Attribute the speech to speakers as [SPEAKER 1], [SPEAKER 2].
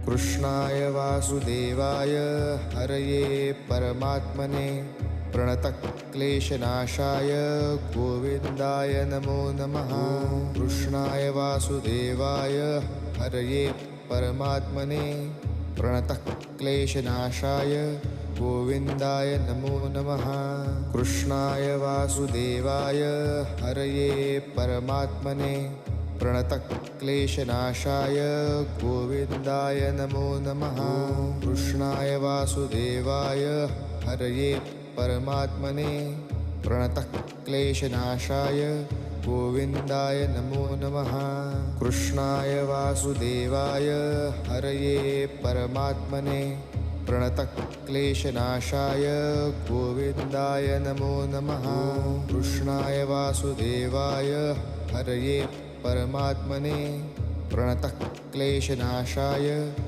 [SPEAKER 1] कृष्णाय वासुदेवाय हरये परमात्मने प्रणतक्लेशनाशाय गोविन्दाय नमो नमः। कृष्णाय वासुदेवाय हरये परमात्मने प्रणतक्लेशनाशाय गोविन्दाय नमो नमः। कृष्णाय वासुदेवाय हरये परमात्मने प्रणतक्लेशनाशाय गोविन्दाय नमो नमः। कृष्णाय वासुदेवाय हरये परमात्मने प्रणतक्लेशनाशाय गोविन्दाय नमो नमः। कृष्णाय वासुदेवाय हरये परमात्मने प्रणतक्लेशनाशाय गोविन्दाय नमो नमः। कृष्णाय वासुदेवाय हरये परमात्मने प्रणतक्लेशनाशाय